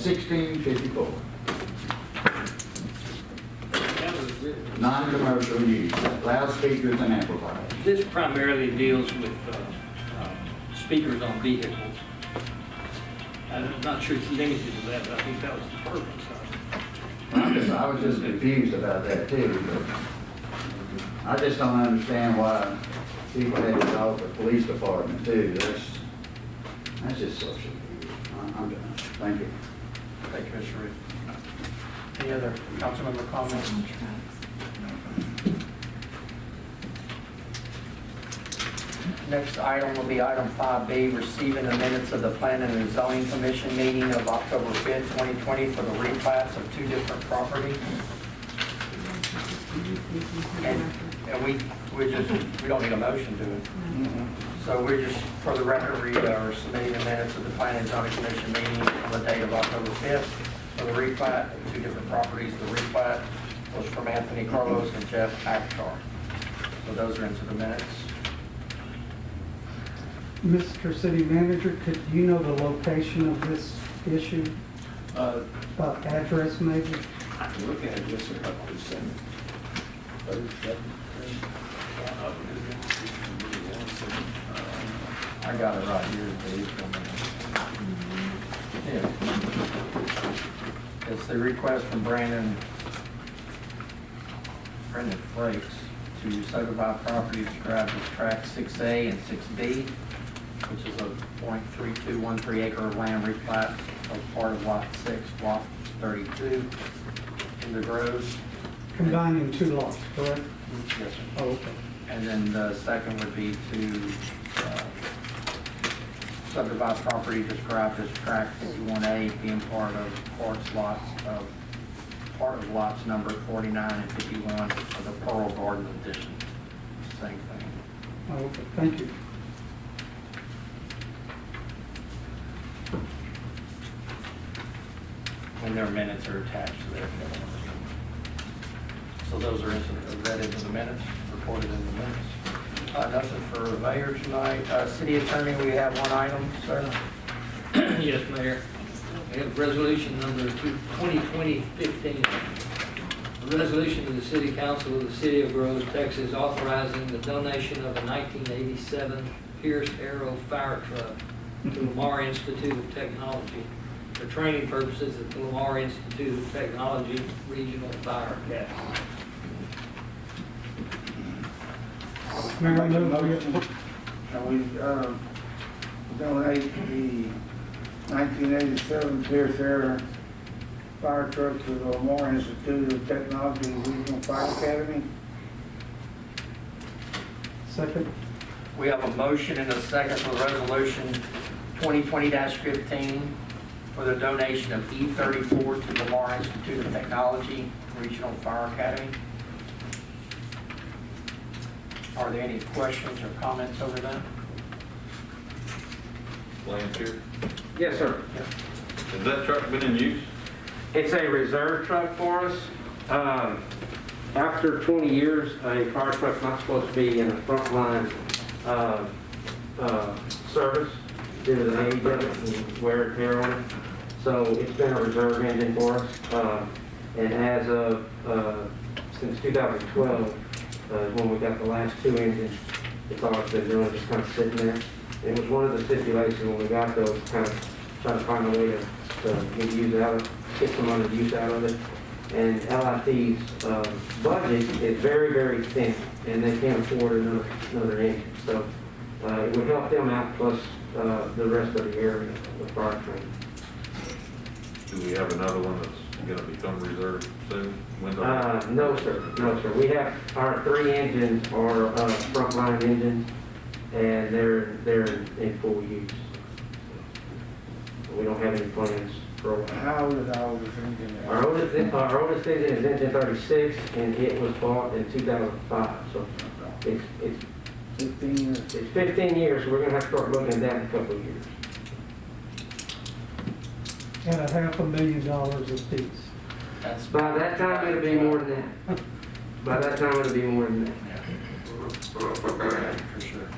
1654. Non-commercial use, loudspeakers and amplifiers. This primarily deals with speakers on vehicles. I'm not sure it's limited to that, but I think that was the purpose of it. I was just confused about that too, but I just don't understand why people had to call the police department too. That's just social media. I'm done. Thank you. Thank you, Mr. Reed. Any other council member comments? Next item will be item 5B, receiving the minutes of the Planning and Zoning Commission meeting of October 5th, 2020 for the replats of two different properties. And we don't need a motion to it. So we're just, for the record, we are submitting the minutes of the Planning and Zoning Commission meeting on the date of October 5th for the replat of two different properties. The replat was from Anthony Carlos and Jeff Akchar. So those are into the minutes. Mr. City Manager, could you know the location of this issue? Address maybe? I can look at it just a couple of seconds. I got it right here, Dave. Yeah. It's the request from Brendan Frakes to subdivide property described as tract 6A and 6B, which is a .3213 acre of land replat of part of lot 6, block 32 in the Groves. Combining two lots, correct? Yes, sir. Oh, okay. And then the second would be to subdivide property described as tract 51A, being part of lots number 49 and 51 of the Pearl Garden Edition. Same thing. Oh, okay, thank you. And their minutes are attached to their. So those are read into the minutes, recorded in the minutes. Nothing for the mayor tonight. City attorney, we have one item, sir. Yes, Mayor. We have resolution number 2020-15. A resolution of the City Council of the City of Groves, Texas, authorizing the donation of a 1987 Pierce Arrow fire truck to Lamar Institute of Technology for training purposes at the Lamar Institute of Technology Regional Fire Academy. Mayor, I Make a move we motion that we donate the 1987 Pierce Arrow fire truck to the Lamar Institute of Technology Regional Fire Academy. Second. We have a motion and a second for resolution 2020-15 for the donation of E34 to the Lamar Institute of Technology Regional Fire Academy. Are there any questions or comments over that? Lance here. Yes, sir. Has that truck been in use? It's a reserve truck for us. After 20 years, a fire truck's not supposed to be in a frontline service due to the age of it and wear and tear on it. So it's been a reserve engine for us. And as of since 2012, when we got the last two engines, it's all it's been doing, just kind of sitting there. It was one of the stipulations when we got those, kind of trying to find a way to get some other use out of it. And LIT's budget is very, very thin, and they can't afford another engine. So it would help them out, plus the rest of the area, the fire training. Do we have another one that's going to become reserve soon? When's No, sir. No, sir. We have our three engines are frontline engines, and they're in full use. We don't have any plans for. How old is our oldest engine? Our oldest engine is engine 36, and it was bought in 2005. So it's 15 years. It's 15 years. So we're gonna have to start looking at that in a couple of years. At $500,000 a piece. That's By that time, it'll be more than that. By that time, it'll be more than that. for sure.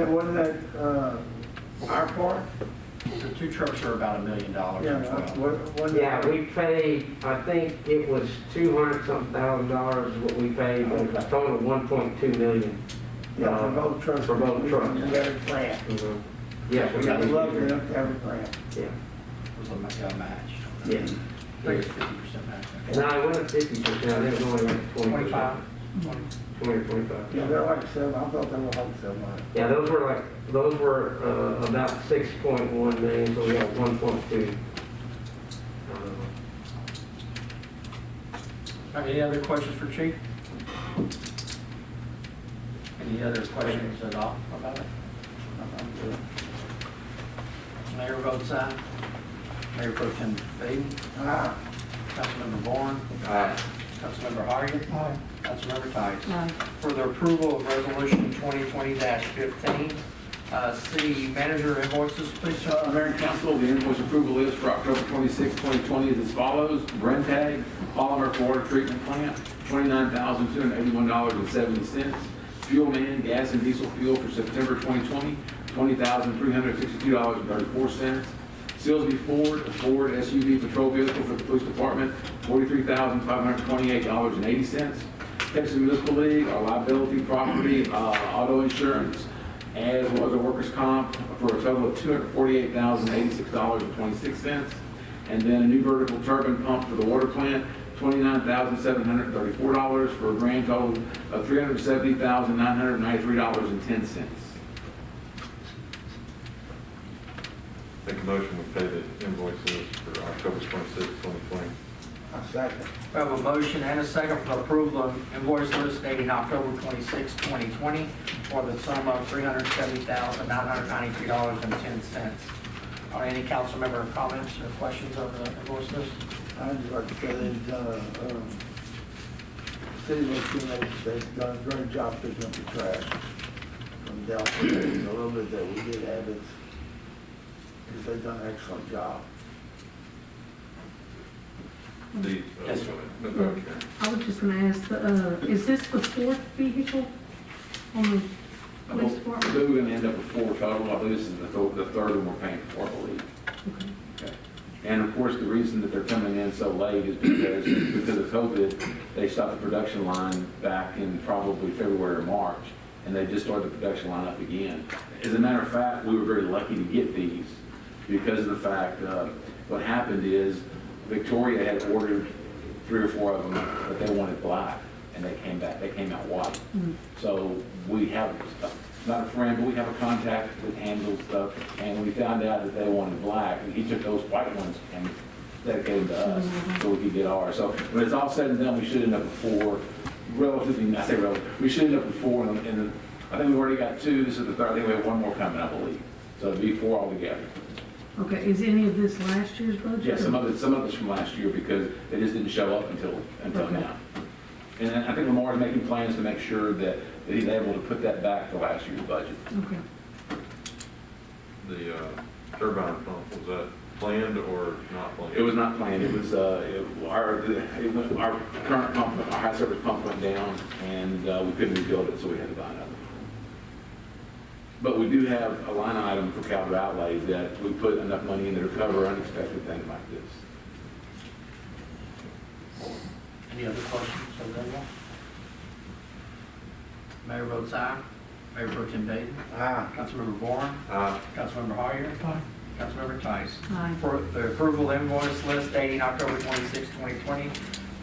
Wasn't that our part? The two trucks are about $1 million or Yeah, 12. Yeah, we paid, I think it was 200-something thousand dollars is what we paid, but a total of 1.2 million. Yeah, for both trucks. For both trucks. We got a grant. Mhm. Yes, we got I'd love it. to have a grant. Yeah, Was a match. yeah. I think it's 50% match. No, it wasn't 50%, I think it was only like 20%. 25? 20 or 25. Yeah, they're like seven, I thought they were like 7. Yeah, those were about 6.1 million, so we got 1.2. Any other questions for Chief? Any other questions at all about it? Mayor votes aye. Mayor Pro Tem Baden. Ah, Councilmember Bourne. Aye. Councilmember Harriet. Aye. Councilmember Tice. Aye. For the approval of Resolution 2020-15, city manager invoices, please, sir. Mayor and council, the invoice approval list for October 26, 2020 is as follows. Brentag polymer for water treatment plant, $29,281.70. Fuel Man gas and diesel fuel for September 2020, $20,362.34. Silsby Ford, a Ford SUV patrol vehicle for the police department, $43,528.80. Texas Municipal League, our liability, property, auto insurance, as well as a workers' comp for a total of $248,086.26. And then a new vertical turbine pump for the water plant, $29,734 for a grand total of $370,993.10. Make a motion to pay the invoices for October 26, 2020. a second. We have a motion and a second for the approval of invoice list dating October 26, 2020, for the sum of $370,993.10. Are any council member comments or questions on the invoice list? I'd just like to say they've done city they've done a great job picking up the trash from Delta. The little bit that we did have is they've done an excellent job. Yes, sir. Go ahead, Karen. I was just gonna ask, is this the fourth vehicle on the police department? We're going to end up with 4 total. I believe this is the third one we're paying for, I believe. Okay. And of course, the reason that they're coming in so late is because of COVID, they stopped the production line back in probably February or March, and they just started the production line up again. As a matter of fact, we were very lucky to get these because of the fact what happened is Victoria had ordered 3 or 4 of them, but they wanted black, and they came out white. So we have, not a friend, but we have a contact that handles stuff, and we found out that they wanted black, and he took those white ones and dedicated them to us, so we could get ours. So when it's all said and done, we should end up with 4, relatively, I say relative, we should end up with 4, and I think we've already got 2, this is the third, I think we have 1 more coming, I believe. So it'd be 4 altogether. Okay, is any of this last year's budget? Yeah, some of it's from last year because they just didn't show up until Okay. now. And I think Lamar is making plans to make sure that he's able to put that back to last year's budget. Okay. The turbine pump, was that planned or not planned? It was not planned, it was, our current pump, our high service pump went down and we couldn't rebuild it, so we had to buy another. But we do have a line item for capital outlays that we put enough money in there to cover unexpected things like this. Any other questions of them? Mayor votes aye. Mayor Pro Tem Baden. Ah, Councilmember Bourne. Councilmember Harrier. Councilmember Tice. Aye. For the approval invoice list dating October 26, 2020,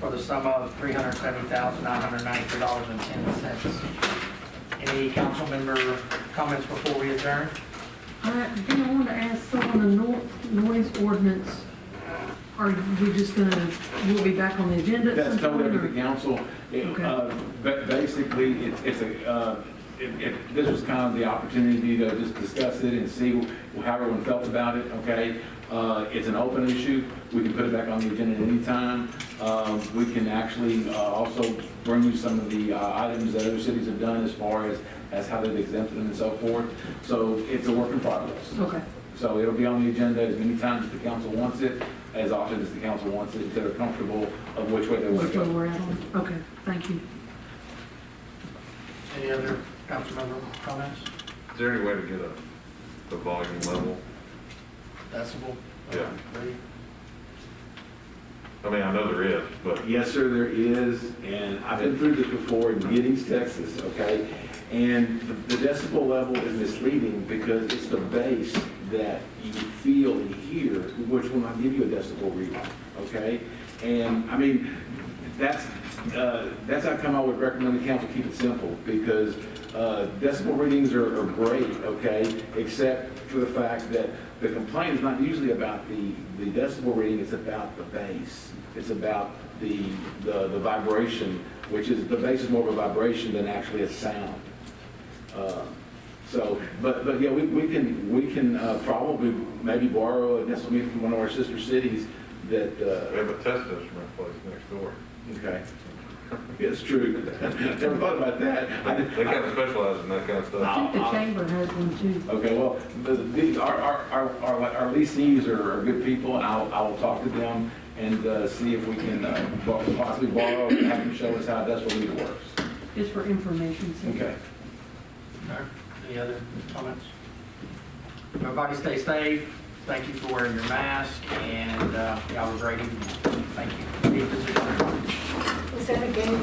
for the sum of $370,993.10. Any council member comments before we adjourn? I wanted to ask, so on the noise ordinance, are we just gonna, we'll be back on the agenda at That's some totally point? up to the council. Basically, this was kind of the opportunity to just discuss it and see how everyone felt about it, okay? It's an open issue. We can put it back on the agenda at any time. We can actually also bring you some of the items that other cities have done as far as how they've exempted them and so forth. So it's a work in progress. Okay, So it'll be on the agenda as many times as the council wants it, as often as the council wants it, until they're comfortable of which way they want which to one go. we're at on, okay, thank you. Any other council member comments? Is there any way to get the volume level decibel? Yeah. Read? I mean, I know there is, but Yes, sir, there is, and I've been through this before in Giddings, Texas, okay? And the decibel level is misleading because it's the bass that you feel and hear, which will not give you a decibel reading, okay? And, I mean, that's how come I would recommend the council keep it simple, because decibel readings are great, okay? Except for the fact that the complaint is not usually about the decibel reading, it's about the bass. It's about the vibration, which is, the bass is more of a vibration than actually a sound. So, but yeah, we can probably maybe borrow a decibel meter from one of our sister cities that, we have a test instrument place next door. okay. It's true. Never thought about that. They kind of specialize in that kind of I stuff. think the chamber has one too. Okay, well, our leasees are good people, and I will talk to them and see if we can possibly borrow, and have them show us how decibel meter works. Just for information. sake. Okay. Okay. Any other comments? Everybody stay safe. Thank you for wearing your mask, and y'all have a great evening. Thank you. Meeting is adjourned. Was that a game?